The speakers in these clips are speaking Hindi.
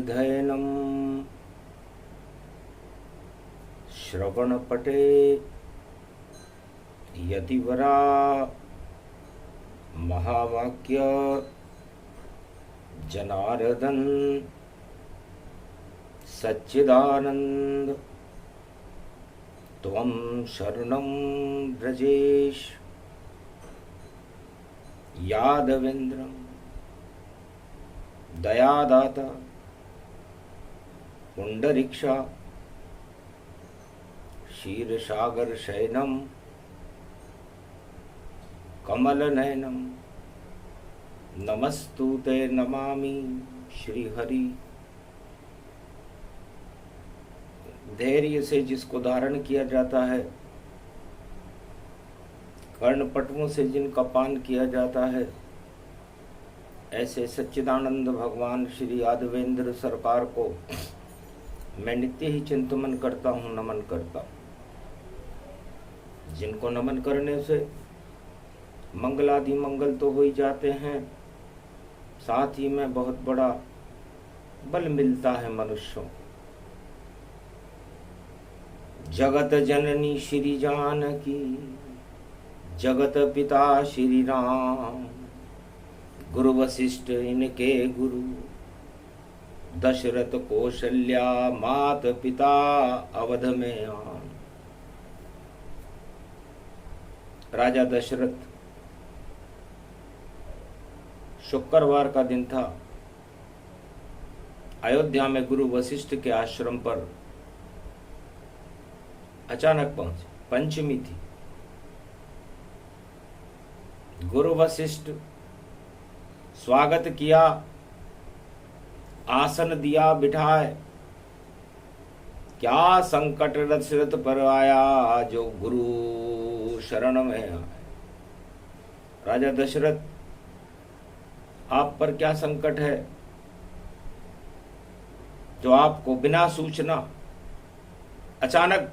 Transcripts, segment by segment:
अध्ययनम् श्रवणपटे यतिवरा महावाक्य जनार्दन सच्चिदानंद त्वं शरणं व्रजेश यादवेन्द्रं दयादाता पुंडरीक्षा क्षीरसागर शयनम कमलनयनम नमस्तुते नमामि श्रीहरि। धैर्य से जिसको धारण किया जाता है, कर्णपटुओं से जिनका पान किया जाता है, ऐसे सच्चिदानंद भगवान श्री यादवेंद्र सरकार को मैं नित्य ही चिंतन करता हूँ, नमन करता हूँ। जिनको नमन करने से मंगलादि मंगल तो हो ही जाते हैं, साथ ही में बहुत बड़ा बल मिलता है मनुष्यों। जगत जननी श्री जानकी, जगत पिता श्री राम, गुरु वशिष्ठ इनके गुरु, दशरथ कौशल्या मात पिता अवध में आन। राजा दशरथ, शुक्रवार का दिन था, अयोध्या में गुरु वशिष्ठ के आश्रम पर अचानक पहुंचे। पंचमी थी। गुरु वशिष्ठ स्वागत किया, आसन दिया, बिठाए। क्या संकट दशरथ पर आया जो गुरु शरण में आए। राजा दशरथ, आप पर क्या संकट है जो आपको बिना सूचना अचानक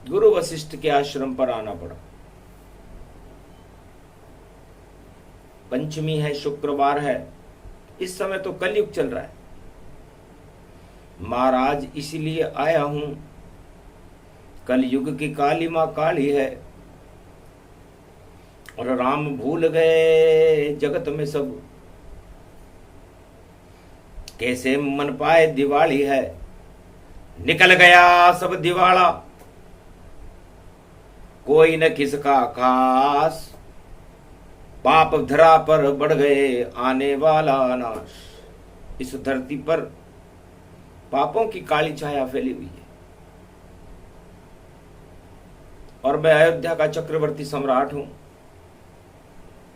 गुरु वशिष्ठ के आश्रम पर आना पड़ा। पंचमी है, शुक्रवार है, इस समय तो कलयुग चल रहा है। महाराज, इसलिए आया हूं, कलयुग की काली मां काली है और राम भूल गए जगत में सब। कैसे मन पाए दिवाली है, निकल गया सब दिवाला, कोई न किसका खास, पाप धरा पर बढ़ गए आने वाला नाश। इस धरती पर पापों की काली छाया फैली हुई है और मैं अयोध्या का चक्रवर्ती सम्राट हूं,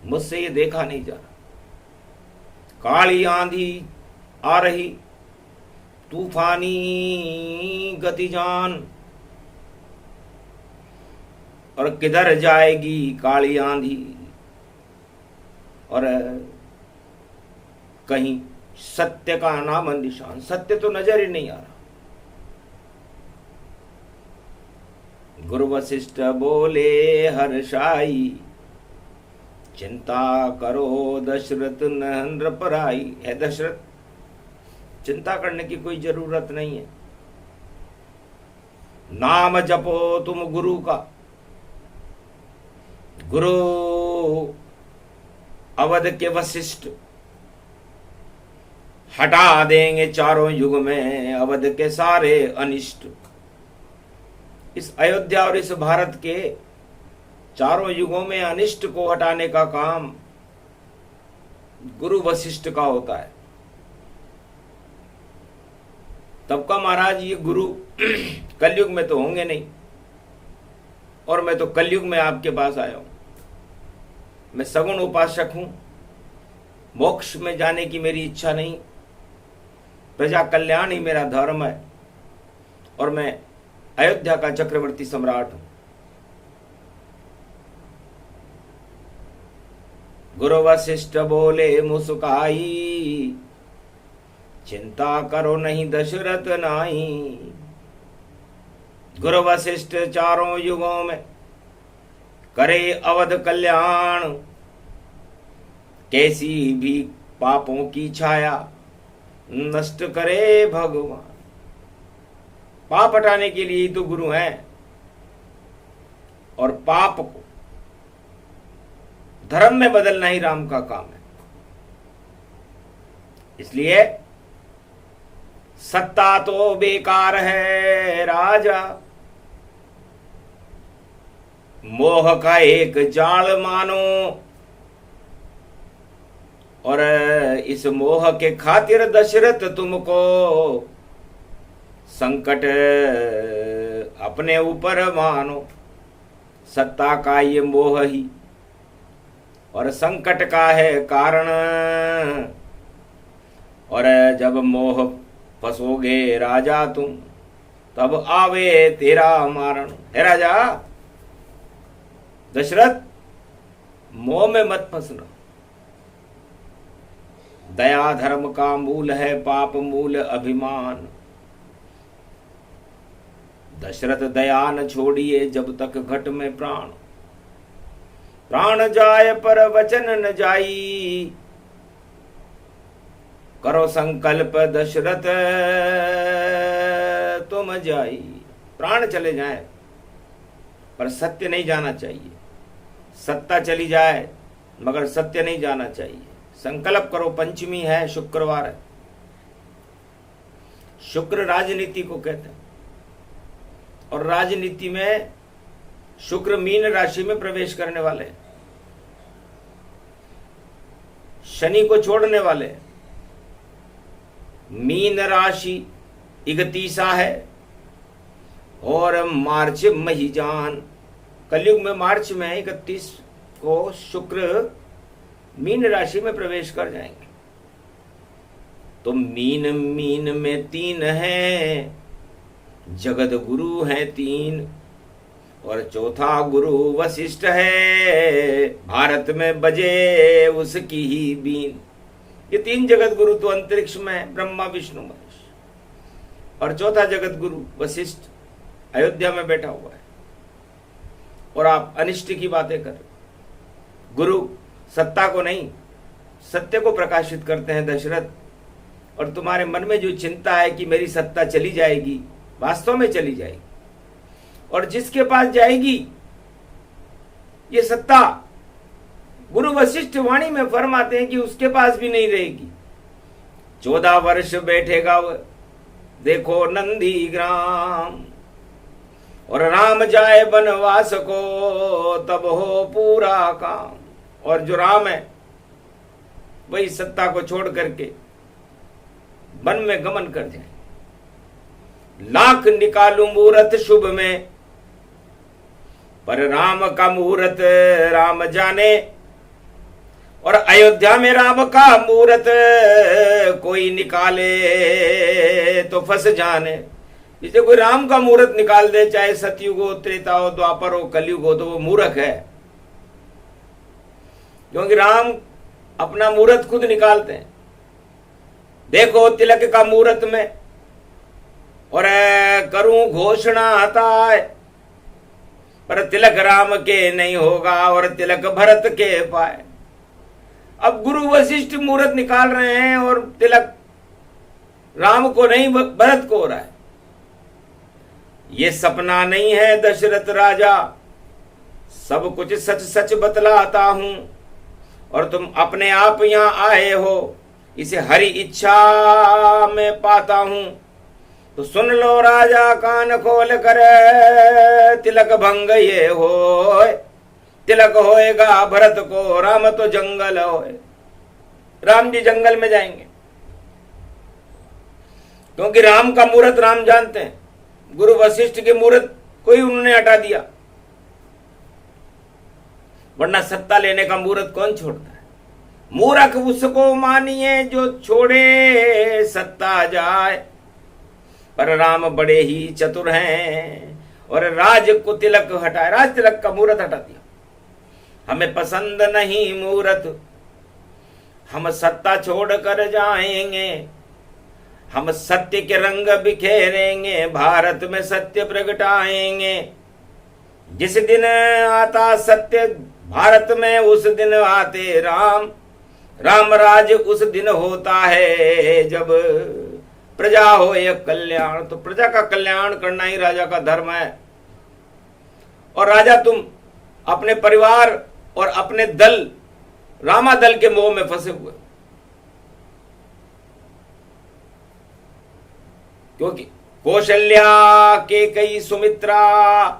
मुझसे ये देखा नहीं जा रहा। काली आंधी आ रही, तूफानी गतिजान, और किधर जाएगी काली आंधी, और कहीं सत्य का नाम निशान, सत्य तो नजर ही नहीं आ रहा। गुरु वशिष्ठ बोले हर्षाई, चिंता करो दशरथ नरेंद्र पराई। है दशरथ, चिंता करने की कोई जरूरत नहीं है। नाम जपो तुम गुरु का, गुरु अवध के वशिष्ठ हटा देंगे चारों युग में अवध के सारे अनिष्ट। इस अयोध्या और इस भारत के चारों युगों में अनिष्ट को हटाने का काम गुरु वशिष्ठ का होता है। तब का महाराज, ये गुरु कलयुग में तो होंगे नहीं, और मैं तो कलयुग में आपके पास आया हूं। मैं सगुण उपासक हूं, मोक्ष में जाने की मेरी इच्छा नहीं, प्रजा कल्याण ही मेरा धर्म है, और मैं अयोध्या का चक्रवर्ती सम्राट हूं। गुरु वशिष्ठ बोले मुस्काई, चिंता करो नहीं दशरथ नाई। गुरु वशिष्ठ चारों युगों में करे अवध कल्याण, कैसी भी पापों की छाया नष्ट करे भगवान। पाप हटाने के लिए ही तो गुरु हैं, और पाप को धर्म में बदलना ही राम का काम है। इसलिए सत्ता तो बेकार है राजा, मोह का एक जाल मानो, और इस मोह के खातिर दशरथ तुमको संकट अपने ऊपर मानो। सत्ता का ये मोह ही और संकट का है कारण, और जब मोह फंसोगे राजा तुम, तब आवे तेरा मारण। है राजा दशरथ, मोह में मत फंसना। दया धर्म का मूल है, पाप मूल अभिमान। दशरथ दया न छोड़िए जब तक घट में प्राण, प्राण जाए पर वचन न जाई। करो संकल्प दशरथ तुम जाई। प्राण चले जाए पर सत्य नहीं जाना चाहिए, सत्ता चली जाए मगर सत्य नहीं जाना चाहिए। संकल्प करो। पंचमी है, शुक्रवार है। शुक्र राजनीति को कहते हैं, और राजनीति में शुक्र मीन राशि में प्रवेश करने वाले हैं, शनि को छोड़ने वाले हैं। मीन राशि 31 है और मार्च महीजान, कलयुग में मार्च में 31 को शुक्र मीन राशि में प्रवेश कर जाएंगे। तो मीन मीन में 3 है, जगत गुरु है 3, और चौथा गुरु वशिष्ठ है, भारत में बजे उसकी ही बीन। ये 3 जगत गुरु तो अंतरिक्ष में है, ब्रह्मा विष्णु महेश, और चौथा जगत गुरु वशिष्ठ अयोध्या में बैठा हुआ है। और आप अनिष्ट की बातें कर। गुरु सत्ता को नहीं, सत्य को प्रकाशित करते हैं दशरथ। और तुम्हारे मन में जो चिंता है कि मेरी सत्ता चली जाएगी, वास्तव में चली जाएगी, और जिसके पास जाएगी ये सत्ता, गुरु वशिष्ठ वाणी में फरमाते हैं कि उसके पास भी नहीं रहेगी। 14 वर्ष बैठेगा वह, देखो नंदी ग्राम, और राम जाए वनवास को तब हो पूरा काम। और जो राम है वही सत्ता को छोड़ करके वन में गमन कर जाए। लाख निकालू मुहूर्त शुभ में, पर राम का मुहूर्त राम जाने, और अयोध्या में राम का मुहूर्त कोई निकाले तो फंस जाने। जैसे कोई राम का मुहूर्त निकाल दे, चाहे सतयुग हो, त्रेता हो, द्वापर हो, कलयुग हो, तो वो मूर्ख है, क्योंकि राम अपना मुहूर्त खुद निकालते हैं। देखो तिलक का मुहूर्त में, और करूं घोषणा आता है, पर तिलक राम के नहीं होगा और तिलक भरत के पाए। अब गुरु वशिष्ठ मुहूर्त निकाल रहे हैं और तिलक राम को नहीं भरत को हो रहा है। ये सपना नहीं है दशरथ राजा, सब कुछ सच सच बतलाता हूं, और तुम अपने आप यहां आए हो, इसे हरि इच्छा में पाता हूं। तो सुन लो राजा कान खोल कर, तिलक भंग ये हो, तिलक होएगा भरत को, राम तो जंगल होए। राम जी जंगल में जाएंगे, क्योंकि राम का मुहूर्त राम जानते हैं। गुरु वशिष्ठ के मुहूर्त कोई उन्होंने हटा दिया, वरना सत्ता लेने का मुहूर्त कौन छोड़ता है। मूर्ख उसको मानिए जो छोड़े सत्ता जाए, पर राम बड़े ही चतुर हैं, और राज को तिलक हटाए, राज तिलक का मुहूर्त हटा दिया। हमें पसंद नहीं मुहूर्त, हम सत्ता छोड़ कर जाएंगे, हम सत्य के रंग बिखेरेंगे, भारत में सत्य प्रगटाएंगे। जिस दिन आता सत्य भारत में, उस दिन आते राम, राम राज उस दिन होता है जब प्रजा हो एक कल्याण। तो प्रजा का कल्याण करना ही राजा का धर्म है। और राजा तुम अपने परिवार और अपने दल रामा दल के मोह में फंसे हुए, क्योंकि कौशल्या के कई सुमित्रा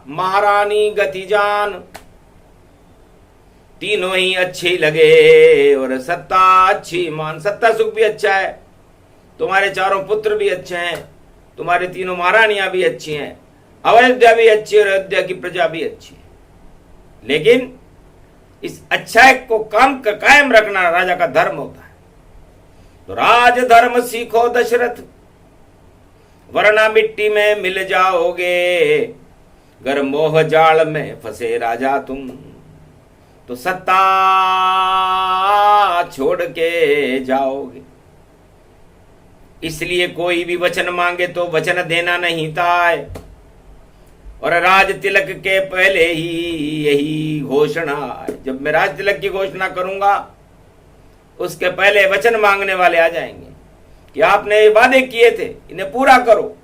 महारानी गतिजान तीनों ही अच्छे लगे और सत्ता अच्छी मान। सत्ता सुख भी अच्छा है, तुम्हारे चारों पुत्र भी अच्छे हैं, तुम्हारे तीनों महारानियां भी अच्छी हैं, अयोध्या भी अच्छी है और अयोध्या की प्रजा भी अच्छी है। लेकिन इस अच्छाई को काम का कायम रखना राजा का धर्म होता है। तो राज धर्म सीखो दशरथ, वरना मिट्टी में मिल जाओगे। गर मोह जाल में फंसे राजा तुम, तो सत्ता छोड़ के जाओगे। इसलिए कोई भी वचन मांगे तो वचन देना नहीं था। और राज तिलक के पहले ही यही घोषणा, जब मैं राज तिलक की घोषणा करूंगा उसके पहले वचन मांगने वाले आ जाएंगे कि आपने ये वादे किए थे इन्हें पूरा करो,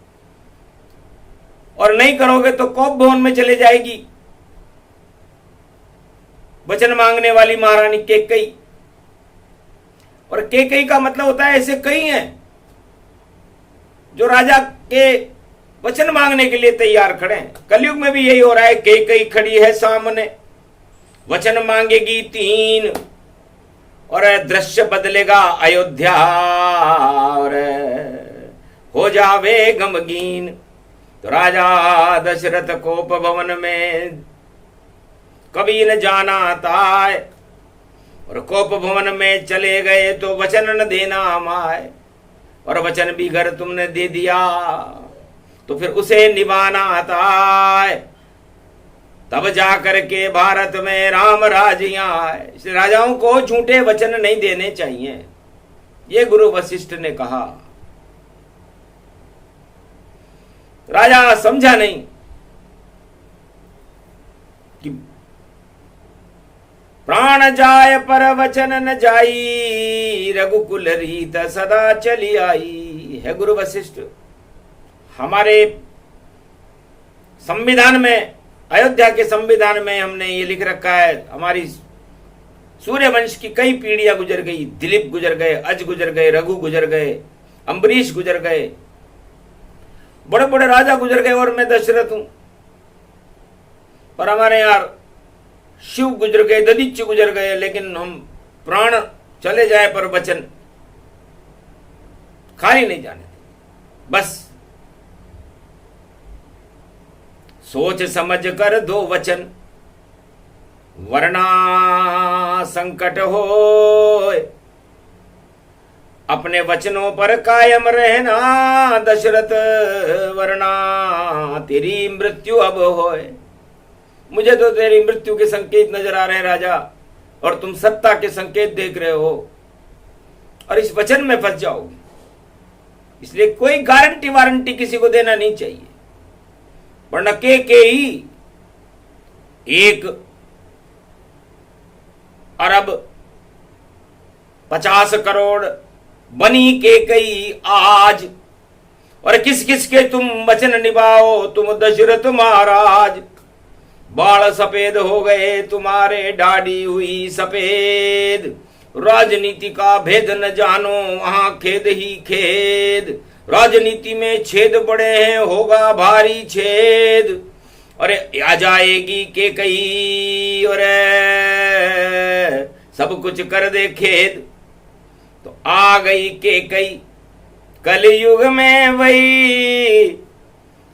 और नहीं करोगे तो कोप भवन में चले जाएगी वचन मांगने वाली महारानी कैकेयी। और कैकेयी का मतलब होता है ऐसे कई हैं जो राजा के वचन मांगने के लिए तैयार खड़े हैं। कलयुग में भी यही हो रहा है, कैकेयी खड़ी है सामने, वचन मांगेगी 3 और दृश्य बदलेगा अयोध्या और हो जावे गमगीन। तो राजा दशरथ कोप भवन में कभी न जाना था, और कोप भवन में चले गए तो वचन न देना माए। और वचन भी घर तुमने दे दिया तो फिर उसे निभाना आता है। तब जाकर के भारत में राम राज्य आए। इसलिए राजाओं को झूठे वचन नहीं देने चाहिए, ये गुरु वशिष्ठ ने कहा। राजा समझा नहीं कि प्राण जाय पर वचन न जाई, रघुकुल रीत सदा चली आई। है गुरु वशिष्ठ, हमारे संविधान में, अयोध्या के संविधान में हमने ये लिख रखा है, हमारी सूर्यवंश की कई पीढ़ियां गुजर गई। दिलीप गुजर गए, अज गुजर गए, रघु गुजर गए, अम्बरीश गुजर गए, बड़े बड़े राजा गुजर गए, और मैं दशरथ हूं। पर हमारे यार शिव गुजर गए, ददीच गुजर गए, लेकिन हम प्राण चले जाए पर वचन खाली नहीं जाने थे। बस सोच समझ कर दो वचन, वरना संकट हो। अपने वचनों पर कायम रहना दशरथ, वरना तेरी मृत्यु अब होए। मुझे तो तेरी मृत्यु के संकेत नजर आ रहे हैं राजा, और तुम सत्ता के संकेत देख रहे हो, और इस वचन में फंस जाओगे। इसलिए कोई गारंटी वारंटी किसी को देना नहीं चाहिए, वरना कैकेयी 1 अरब 50 करोड़ बनी कैकेयी आज। और किस किस के तुम वचन निभाओ तुम दशरथ महाराज। बाल सफेद हो गए तुम्हारे, दाढ़ी हुई सफेद। राजनीति का भेद न जानो, वहां खेद ही खेद। राजनीति में छेद बड़े हैं, होगा भारी छेद। अरे आ जाएगी कैकेयी और सब कुछ कर दे खेद। तो आ गई कैकेयी कलयुग में वही,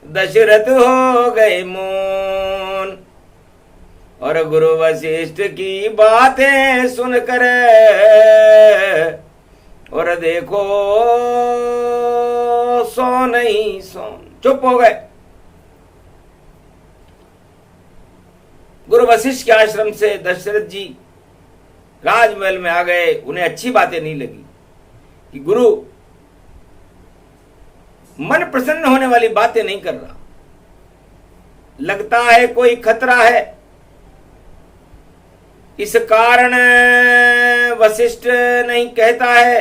दशरथ हो गए मौन। और गुरु वशिष्ठ की बातें सुनकर और देखो सो नहीं सोन, चुप हो गए। गुरु वशिष्ठ के आश्रम से दशरथ जी राजमहल में आ गए। उन्हें अच्छी बातें नहीं लगी कि गुरु मन प्रसन्न होने वाली बातें नहीं कर रहा, लगता है कोई खतरा है। इस कारण वशिष्ठ नहीं कहता है,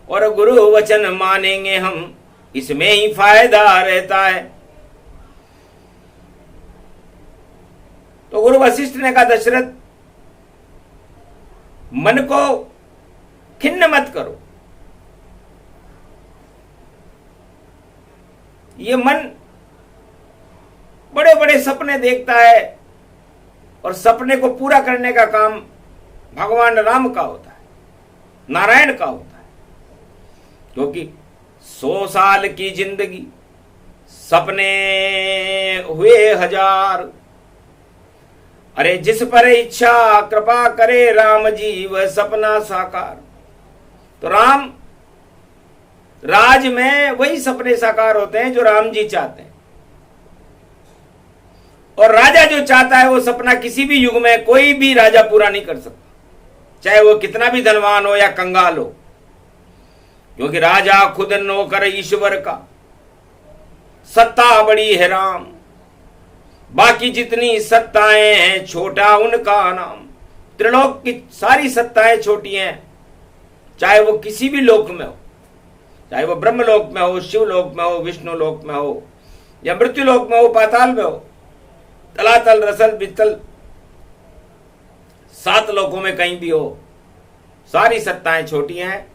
और गुरु वचन मानेंगे हम, इसमें ही फायदा रहता है। तो गुरु वशिष्ठ ने कहा, दशरथ मन को खिन्न मत करो, ये मन बड़े बड़े सपने देखता है, और सपने को पूरा करने का काम भगवान राम का होता है, नारायण का होता है। क्योंकि 100 साल की जिंदगी, सपने हुए 1000। अरे जिस पर इच्छा कृपा करे राम जी, वह सपना साकार। तो राम राज में वही सपने साकार होते हैं जो राम जी चाहते हैं। और राजा जो चाहता है वो सपना किसी भी युग में कोई भी राजा पूरा नहीं कर सकता, चाहे वो कितना भी धनवान हो या कंगाल हो। क्योंकि राजा खुद नौकर ईश्वर का, सत्ता बड़ी है राम, बाकी जितनी सत्ताएं हैं छोटा उनका नाम। त्रिलोक की सारी सत्ताएं छोटी हैं, चाहे वो किसी भी लोक में हो, चाहे वो ब्रह्मलोक में हो, शिवलोक में हो, विष्णु लोक में हो, या मृत्यु लोक में हो, पाताल में हो, तलातल रसल बितल 7 लोकों में कहीं भी हो, सारी सत्ताएं छोटी हैं।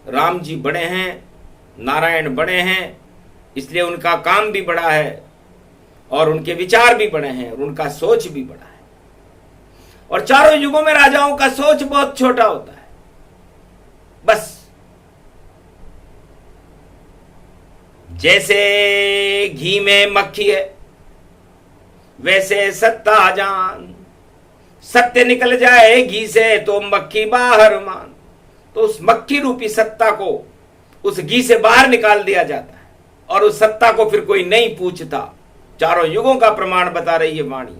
राम जी बड़े हैं, नारायण बड़े हैं, इसलिए उनका काम भी बड़ा है, और उनके विचार भी बड़े हैं, और उनका सोच भी बड़ा है। और चारों युगों में राजाओं का सोच बहुत छोटा होता है। बस जैसे घी में मक्खी है, वैसे सत्ता जान, सत्य निकल जाए घी से तो मक्खी बाहर मान। तो उस मक्खी रूपी सत्ता को उस घी से बाहर निकाल दिया जाता है, और उस सत्ता को फिर कोई नहीं पूछता। चारों युगों का प्रमाण बता रही है वाणी।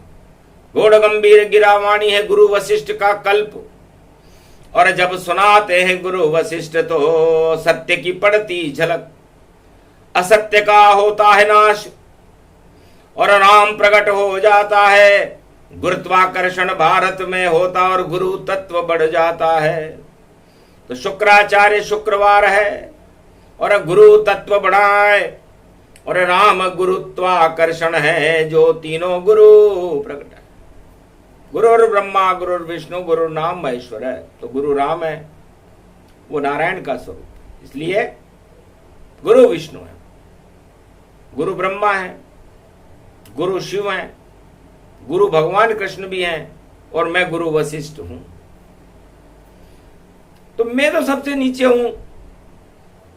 घोड़ गंभीर गिरा वाणी है गुरु वशिष्ठ का कल्प, और जब सुनाते हैं गुरु वशिष्ठ तो सत्य की पड़ती झलक। असत्य का होता है नाश, और राम प्रकट हो जाता है। गुरुत्वाकर्षण भारत में होता, और गुरु तत्व बढ़ जाता है। तो शुक्राचार्य शुक्रवार है, और गुरु तत्व बढ़ाए, और राम गुरुत्वाकर्षण है, जो तीनों गुरु प्रकट है। गुरुर ब्रह्मा गुरुर विष्णु गुरु नाम महेश्वर है। तो गुरु राम है, वो नारायण का स्वरूप, इसलिए गुरु विष्णु है, गुरु ब्रह्मा है, गुरु शिव हैं, गुरु भगवान कृष्ण भी हैं, और मैं गुरु वशिष्ठ हूं। तो मैं तो सबसे नीचे हूं,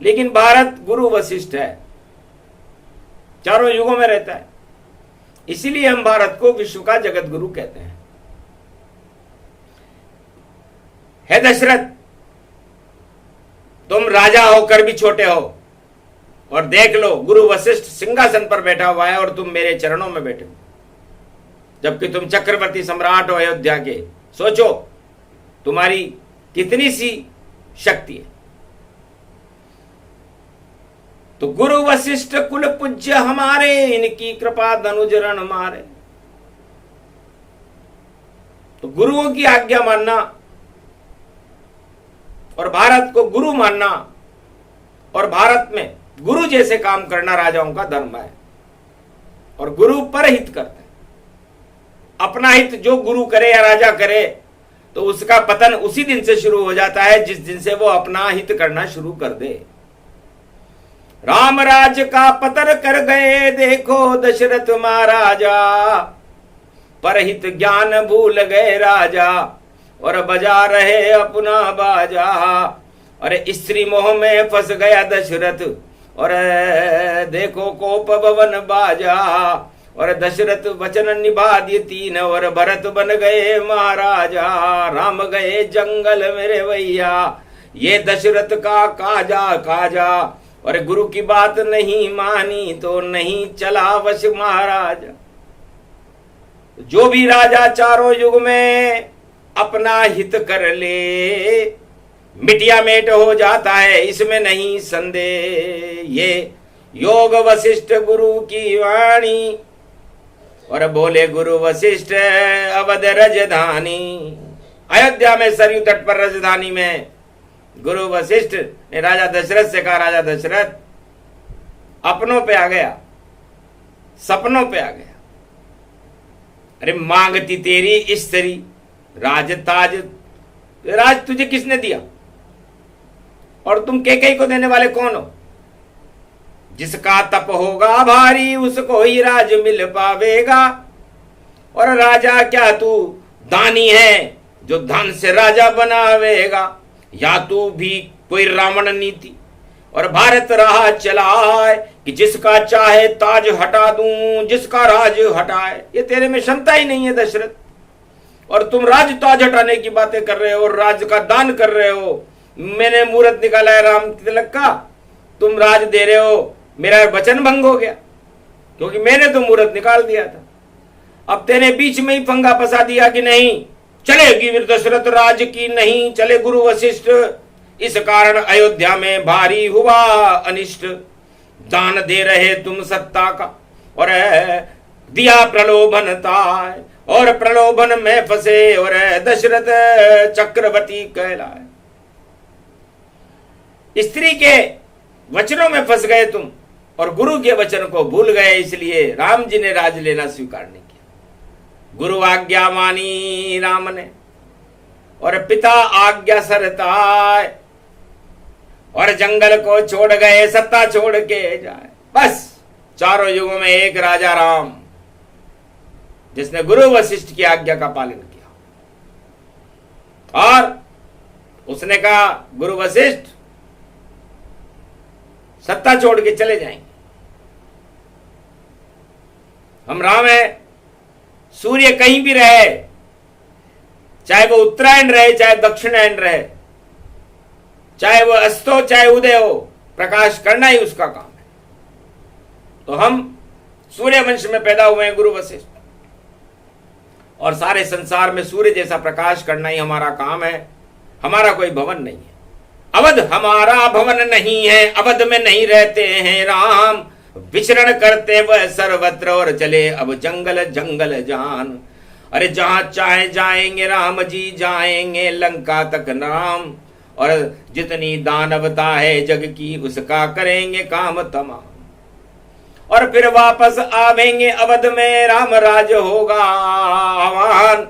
लेकिन भारत गुरु वशिष्ठ है, चारों युगों में रहता है। इसीलिए हम भारत को विश्व का जगत गुरु कहते हैं। हे दशरथ, तुम राजा होकर भी छोटे हो, और देख लो गुरु वशिष्ठ सिंहासन पर बैठा हुआ है, और तुम मेरे चरणों में बैठे हो, जबकि तुम चक्रवर्ती सम्राट हो अयोध्या के। सोचो तुम्हारी कितनी सी शक्ति है। तो गुरु वशिष्ठ कुल पूज्य हमारे, इनकी कृपा धनुजरण मारे। तो गुरुओं की आज्ञा मानना और भारत को गुरु मानना, और भारत में गुरु जैसे काम करना राजाओं का धर्म है। और गुरु पर हित करते हैं। अपना हित जो गुरु करे या राजा करे, तो उसका पतन उसी दिन से शुरू हो जाता है जिस दिन से वो अपना हित करना शुरू कर दे। राम राज का पतन कर गए देखो दशरथ महाराजा, परहित ज्ञान भूल गए राजा, और बजा रहे अपना बाजा। अरे स्त्री मोह में फंस गया दशरथ, और देखो कोप भवन बाजा। और दशरथ वचन निभा दिए 3, और भरत बन गए महाराजा। राम गए जंगल मेरे भैया, ये दशरथ का काजा काजा। और गुरु की बात नहीं मानी तो नहीं चला वश महाराजा। जो भी राजा चारों युग में अपना हित कर ले, मिटिया मेट हो जाता है, इसमें नहीं संदेह। ये योग वशिष्ठ गुरु की वाणी, और बोले गुरु वशिष्ठ अवध रजधानी। अयोध्या में सरयू तट पर राजधानी में गुरु वशिष्ठ ने राजा दशरथ से कहा, राजा दशरथ अपनों पे आ गया, सपनों पे आ गया। अरे मांगती तेरी स्त्री राज ताज, राज तुझे किसने दिया और तुम कैकेयी को देने वाले कौन हो? जिसका तप होगा भारी उसको ही राज मिल पावेगा। और राजा क्या तू दानी है जो धन से राजा बनावेगा, या तू भी कोई रावण नीति और भारत राह चलाए कि जिसका चाहे ताज हटा दूं, जिसका राज हटाए। ये तेरे में क्षमता ही नहीं है दशरथ, और तुम राज ताज हटाने की बातें कर रहे हो, राज का दान कर रहे हो। मैंने मुहूर्त निकाला है राम तिलक का, तुम राज दे रहे हो, मेरा वचन भंग हो गया क्योंकि मैंने तो मुहूर्त निकाल दिया था। अब तेरे बीच में ही पंगा फंसा दिया कि नहीं चलेगी वीर दशरथ राज की नहीं चले गुरु वशिष्ठ, इस कारण अयोध्या में भारी हुआ अनिष्ट। दान दे रहे तुम सत्ता का और दिया प्रलोभनता, और प्रलोभन में फंसे और दशरथ चक्रवर्ती कहलाए। स्त्री के वचनों में फंस गए तुम और गुरु के वचन को भूल गए, इसलिए राम जी ने राज लेना स्वीकार नहीं किया। गुरु आज्ञा मानी राम ने और पिता आज्ञा सरताए, और जंगल को छोड़ गए सत्ता छोड़ के जाए। बस चारों युगों में एक राजा राम, जिसने गुरु वशिष्ठ की आज्ञा का पालन किया। और उसने कहा गुरु वशिष्ठ सत्ता छोड़ के चले जाएंगे, हम राम है। सूर्य कहीं भी रहे, चाहे वो उत्तरायण रहे चाहे दक्षिणायन रहे, चाहे वो अस्त हो चाहे उदय हो, प्रकाश करना ही उसका काम है। तो हम सूर्य वंश में पैदा हुए हैं गुरु वशिष्ठ, और सारे संसार में सूर्य जैसा प्रकाश करना ही हमारा काम है। हमारा कोई भवन नहीं है, अवध हमारा भवन नहीं है, अवध में नहीं रहते हैं राम। विचरण करते वह सर्वत्र और चले अब जंगल जंगल जान। अरे जहां चाहे जाएंगे राम जी, जाएंगे लंका तक राम। और जितनी दानवता है जग की उसका करेंगे काम तमाम, और फिर वापस आवेंगे अवध में राम राज होगा आह्वान।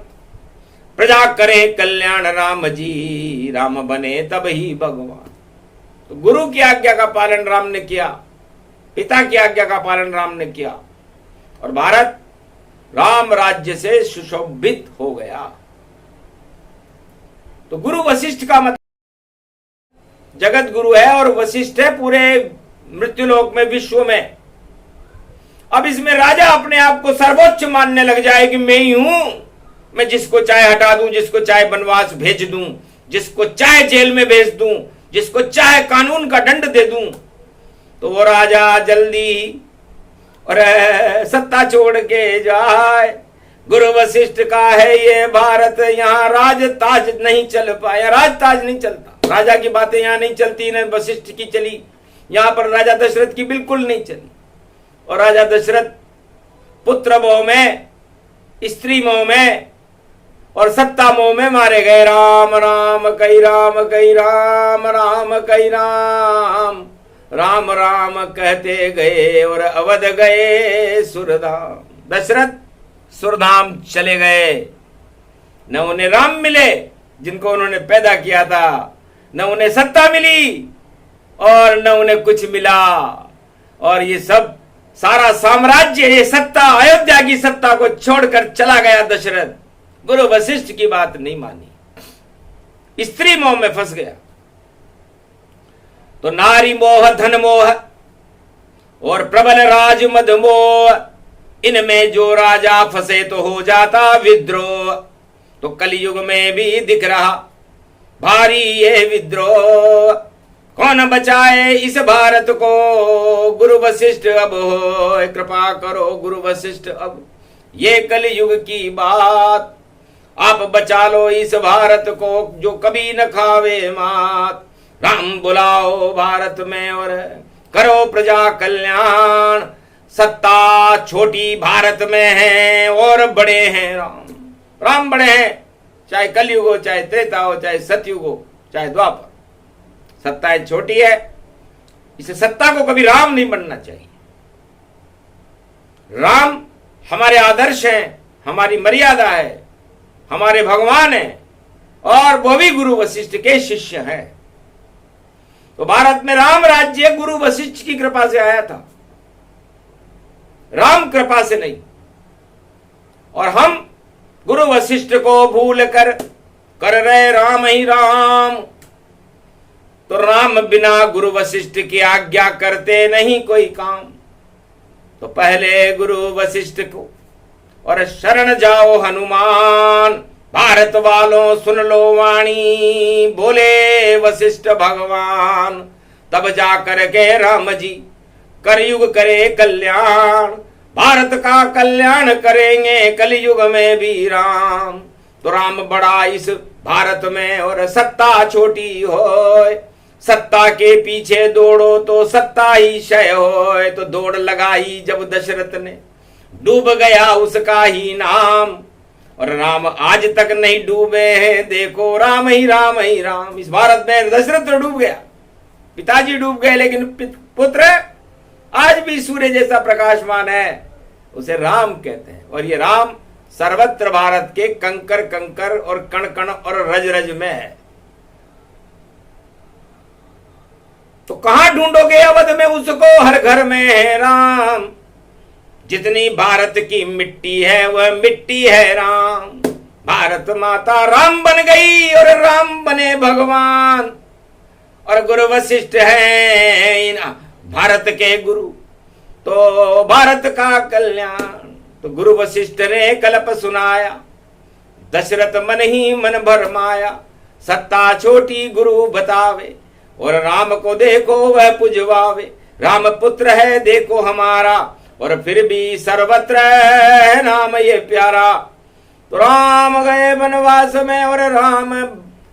प्रजा करें कल्याण राम जी, राम बने तब ही भगवान। तो गुरु की आज्ञा का पालन राम ने किया, पिता की आज्ञा का पालन राम ने किया, और भारत राम राज्य से सुशोभित हो गया। तो गुरु वशिष्ठ का मतलब जगत गुरु है और वशिष्ठ है पूरे मृत्युलोक में, विश्व में। अब इसमें राजा अपने आप को सर्वोच्च मानने लग जाए कि मैं ही हूं, मैं जिसको चाहे हटा दूं, जिसको चाहे वनवास भेज दूं, जिसको चाहे जेल में भेज दूं, जिसको चाहे कानून का दंड दे दूं। तो वो राजा जल्दी और सत्ता छोड़ के जाए। गुरु वशिष्ठ का है ये भारत, यहाँ राज ताज नहीं चल पाया, राज ताज नहीं चलता। राजा की बातें यहाँ नहीं चलती, न वशिष्ठ की चली, यहाँ पर राजा दशरथ की बिल्कुल नहीं चली। और राजा दशरथ पुत्र मोह में, स्त्री मोह में और सत्ता मोह में मारे गए। राम राम कई राम कई राम राम कई राम, राम राम कहते गए और अवध गए सुरधाम। दशरथ सुरधाम चले गए, न उन्हें राम मिले जिनको उन्होंने पैदा किया था, न उन्हें सत्ता मिली और न उन्हें कुछ मिला। और ये सब सारा साम्राज्य, ये सत्ता, अयोध्या की सत्ता को छोड़कर चला गया दशरथ। गुरु वशिष्ठ की बात नहीं मानी, स्त्री मोह में फंस गया। तो नारी मोह, धन मोह और प्रबल राज मद मोह, इनमें जो राजा फंसे तो हो जाता विद्रोह। तो कलयुग में भी दिख रहा भारी ये विद्रोह, कौन बचाए इस भारत को। गुरु वशिष्ठ अब हो कृपा करो गुरु वशिष्ठ, अब ये कलयुग की बात, आप बचा लो इस भारत को जो कभी न खावे मात। राम बुलाओ भारत में और करो प्रजा कल्याण, सत्ता छोटी भारत में है और बड़े हैं राम। राम बड़े हैं चाहे कलयुग हो, चाहे त्रेता हो, चाहे सतयुग हो, चाहे द्वापर, सत्ताएं छोटी है। इसे सत्ता को कभी राम नहीं बनना चाहिए। राम हमारे आदर्श हैं, हमारी मर्यादा है, हमारे भगवान हैं, और वो भी गुरु वशिष्ठ के शिष्य हैं। तो भारत में राम राज्य गुरु वशिष्ठ की कृपा से आया था, राम कृपा से नहीं। और हम गुरु वशिष्ठ को भूल कर रहे राम ही राम। तो राम बिना गुरु वशिष्ठ की आज्ञा करते नहीं कोई काम। तो पहले गुरु वशिष्ठ को और शरण जाओ हनुमान। भारत वालों सुन लो वाणी, बोले वशिष्ठ भगवान। तब जाकर के राम जी करयुग करे कल्याण। भारत का कल्याण करेंगे कलयुग में भी राम। तो राम बड़ा इस भारत में और सत्ता छोटी होय। सत्ता के पीछे दौड़ो तो सत्ता ही क्षय होय। तो दौड़ लगाई जब दशरथ ने, डूब गया उसका ही नाम। और राम आज तक नहीं डूबे हैं, देखो राम ही राम ही राम। इस भारत में दशरथ तो डूब गया, पिताजी डूब गए, लेकिन पुत्र आज भी सूर्य जैसा प्रकाशमान है, उसे राम कहते हैं। और ये राम सर्वत्र भारत के कंकर कंकर और कण कण और रज रज में है। तो कहां ढूंढोगे अवध में उसको, हर घर में है राम। जितनी भारत की मिट्टी है वह मिट्टी है राम। भारत माता राम बन गई और राम बने भगवान। और गुरु वशिष्ठ है भारत के गुरु, तो भारत का कल्याण। तो गुरु वशिष्ठ ने कल्प सुनाया, दशरथ मन ही मन भरमाया। सत्ता छोटी गुरु बतावे, और राम को देखो वह पुजवावे। राम पुत्र है देखो हमारा, और फिर भी सर्वत्र है नाम ये प्यारा। तो राम गए वनवास में और राम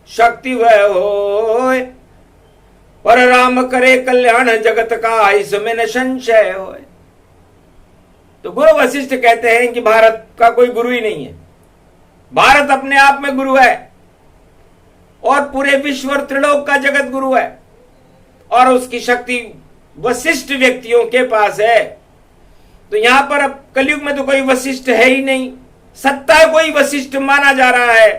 शक्ति वह होय। और राम करे कल्याण जगत का, इसमें न संशय होय। तो गुरु वशिष्ठ कहते हैं कि भारत का कोई गुरु ही नहीं है। भारत अपने आप में गुरु है, और पूरे विश्व और त्रिलोक का जगत गुरु है। और उसकी शक्ति वशिष्ठ व्यक्तियों के पास है। तो यहां पर अब कलयुग में तो कोई वशिष्ठ है ही नहीं। सत्ता कोई वशिष्ठ माना जा रहा है,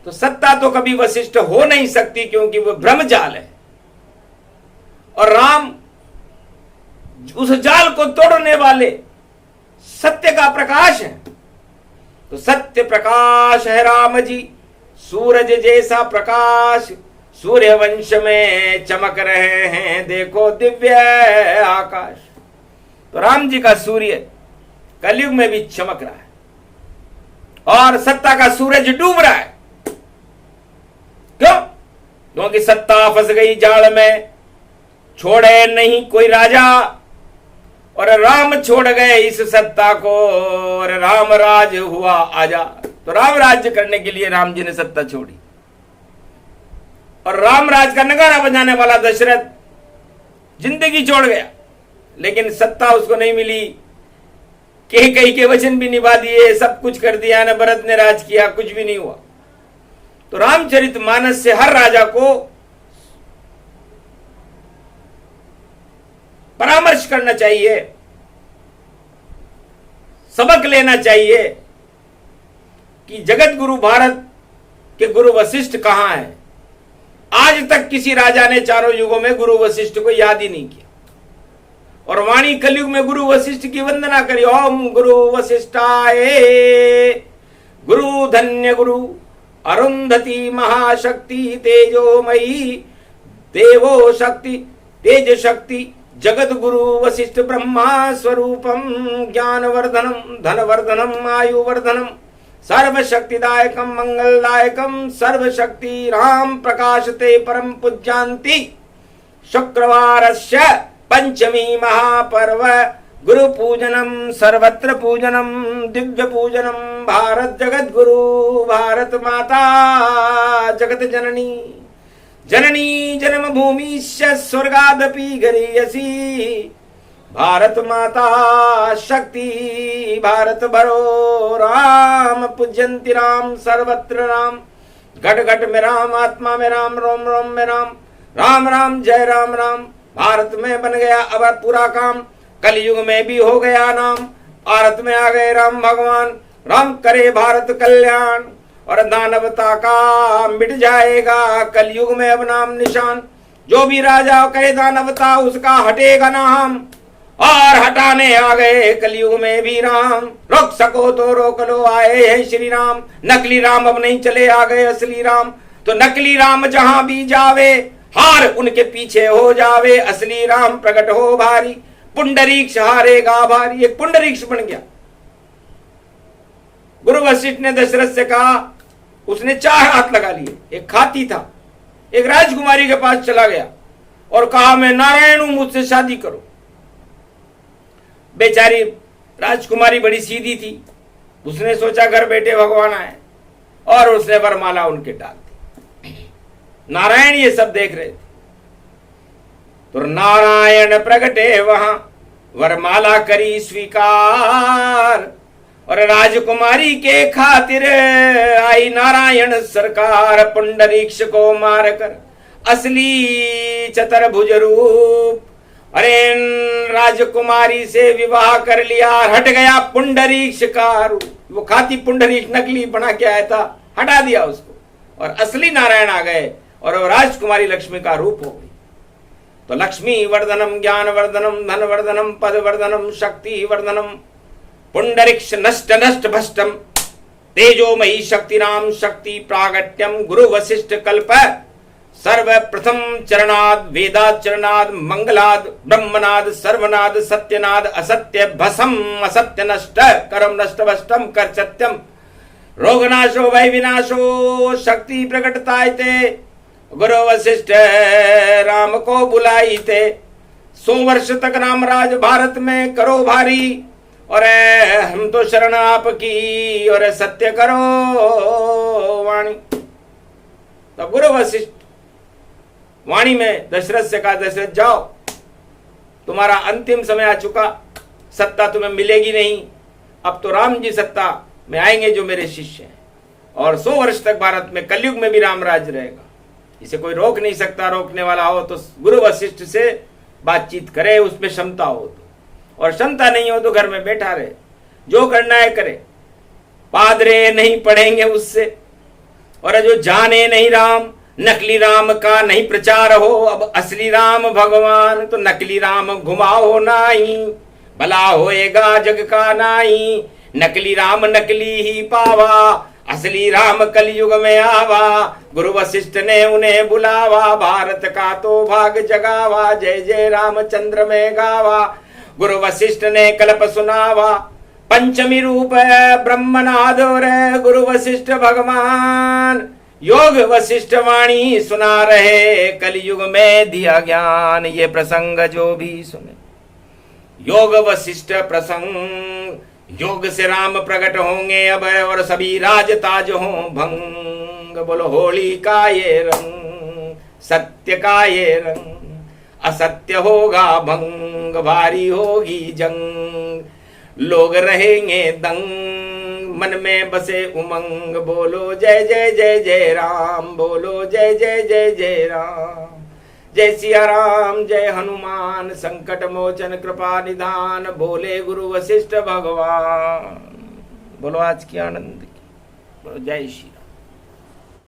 तो सत्ता तो कभी वशिष्ठ हो नहीं सकती, क्योंकि वो ब्रह्मजाल है। और राम उस जाल को तोड़ने वाले सत्य का प्रकाश है। तो सत्य प्रकाश है राम जी, सूरज जैसा प्रकाश। सूर्य वंश में चमक रहे हैं, देखो दिव्य आकाश। तो राम जी का सूर्य कलयुग में भी चमक रहा है, और सत्ता का सूरज डूब रहा है। क्यों? क्योंकि सत्ता फंस गई जाल में, छोड़े नहीं कोई राजा। और राम छोड़ गए इस सत्ता को, और राम राज हुआ आजाद। तो राम राज्य करने के लिए राम जी ने सत्ता छोड़ी। और राम राज का नगारा बजाने वाला दशरथ जिंदगी छोड़ गया, लेकिन सत्ता उसको नहीं मिली। कई के वचन भी निभा दिए, सब कुछ कर दिया, न भरत ने राज किया, कुछ भी नहीं हुआ। तो रामचरितमानस से हर राजा को परामर्श करना चाहिए, सबक लेना चाहिए कि जगत गुरु भारत के गुरु वशिष्ठ कहां है। आज तक किसी राजा ने चारों युगों में गुरु वशिष्ठ को याद ही नहीं किया। और वाणी कलयुग में गुरु वशिष्ठ की वंदना करी। ओम गुरु वशिष्ठाय, गुरु धन्य गुरु अरुंधति महाशक्ति तेजोमयी देवो शक्ति तेज शक्ति जगत गुरु वशिष्ठ ब्रह्मा स्वरूपम ज्ञानवर्धनम धनवर्धनम आयुवर्धनम सर्वशक्तिदायकम मंगलदायकम सर्वशक्ति राम प्रकाशते परम पूज्यांति। शुक्रवारस्य पंचमी महापर्व गुरु पूजनम सर्वत्र पूजनम दिव्य पूजनम। भारत जगत गुरु भारत माता जगत जननी जननी जन्म भूमि स्वर्गादपि गरीयसी। भारत माता शक्ति भारत भरो राम पूज्यन्ति राम सर्वत्र राम घट घट में राम, आत्मा में राम, रोम रोम में राम, राम राम जय राम राम। भारत में बन गया अब पूरा काम, कलयुग में भी हो गया नाम। भारत में आ गए राम भगवान, राम करे भारत कल्याण। और दानवता का मिट जाएगा कलयुग में अब नाम निशान। जो भी राजा कहे दानवता उसका हटेगा नाम, और हटाने आ गए कलयुग में भी राम। रोक सको तो रोक लो, आए हैं श्री राम। नकली राम अब नहीं चले, आ गए असली राम। तो नकली राम जहां भी जावे, हार उनके पीछे हो जावे। असली राम प्रकट हो भारी, पुंडरीक्ष हारेगा भारी। एक पुंडरीक्ष बन गया। गुरु वशिष्ठ ने दशरथ से कहा, उसने 4 हाथ लगा लिए। एक खाती था, एक राजकुमारी के पास चला गया और कहा, मैं नारायण हूं, मुझसे शादी करो। बेचारी राजकुमारी बड़ी सीधी थी, उसने सोचा घर बैठे भगवान आए, और उसने वरमाला उनके डाल दी। नारायण ये सब देख रहे थे, तो नारायण प्रगटे वहां, वरमाला करी स्वीकार। और राजकुमारी के खातिर आई नारायण सरकार। पुंडरीक्ष को मारकर असली चतुर्भुज रूप, अरे राजकुमारी से विवाह कर लिया। हट गया पुंडरीक्ष का रूप। वो खाती पुंडरीक्ष नकली बना के आया था, हटा दिया उसको, और असली नारायण आ गए, और वो राजकुमारी लक्ष्मी का रूप हो गई। तो लक्ष्मी वर्धनम, ज्ञान वर्धनम, धन वर्धनम, पद वर्धनम, शक्ति वर्धनम, पुंडरीक्ष नष्ट नष्ट भष्टम, तेजोमयी शक्ति नाम शक्ति प्रागट्यम। गुरु वशिष्ठ कल्प सर्वप्रथम चरणाद, वेदाद चरणाद, मंगलाद, ब्रह्मनाद, सर्वनाद, सत्यनाद, असत्य भसम, असत्य नष्ट करम नष्ट भष्टम कर सत्यम, रोगनाशो भय विनाशो, शक्ति प्रकटताय ते। गुरु वशिष्ठ राम को बुलाई थे। 100 वर्ष तक रामराज भारत में करो भारी, और हम तो शरण आपकी, और सत्य करो वाणी। तब गुरु वशिष्ठ वाणी में दशरथ से कहा, दशरथ जाओ, तुम्हारा अंतिम समय आ चुका, सत्ता तुम्हें मिलेगी नहीं। अब तो राम जी सत्ता में आएंगे जो मेरे शिष्य हैं, और 100 वर्ष तक भारत में कलयुग में भी रामराज रहेगा। इसे कोई रोक नहीं सकता। रोकने वाला हो तो गुरु वशिष्ठ से बातचीत करे, उसमें क्षमता हो तो, और क्षमता नहीं हो तो घर में बैठा रहे, जो करना है करे। पादरे नहीं पढ़ेंगे उससे, और जो जाने नहीं राम, नकली राम का नहीं प्रचार हो। अब असली राम भगवान, तो नकली राम घुमाओ नाही, भला होएगा जग का नाही। नकली राम नकली ही पावा, असली राम कलयुग में आवा। गुरु वशिष्ठ ने उन्हें बुलावा, भारत का तो भाग जगावा। जय जय रामचंद्र में गावा, गुरु वशिष्ठ ने कल्प सुनावा। पंचमी रूप ब्रह्मनाद रे गुरु वशिष्ठ भगवान, योग वशिष्ठ वाणी सुना रहे, कलयुग में दिया ज्ञान। ये प्रसंग जो भी सुने, योग वशिष्ठ प्रसंग, योग से राम प्रकट होंगे अब, और सभी राज ताज हों भंग। बोलो होली का ये रंग, सत्य का ये रंग, असत्य होगा भंग, भारी होगी जंग। लोग रहेंगे दंग, मन में बसे उमंग। बोलो जय जय जय जय राम, बोलो जय जय जय जय राम। जय सिया राम, जय हनुमान, संकट मोचन कृपा निदान। बोले गुरु वशिष्ठ भगवान। बोलो आज की आनंद की, बोलो जय श्री।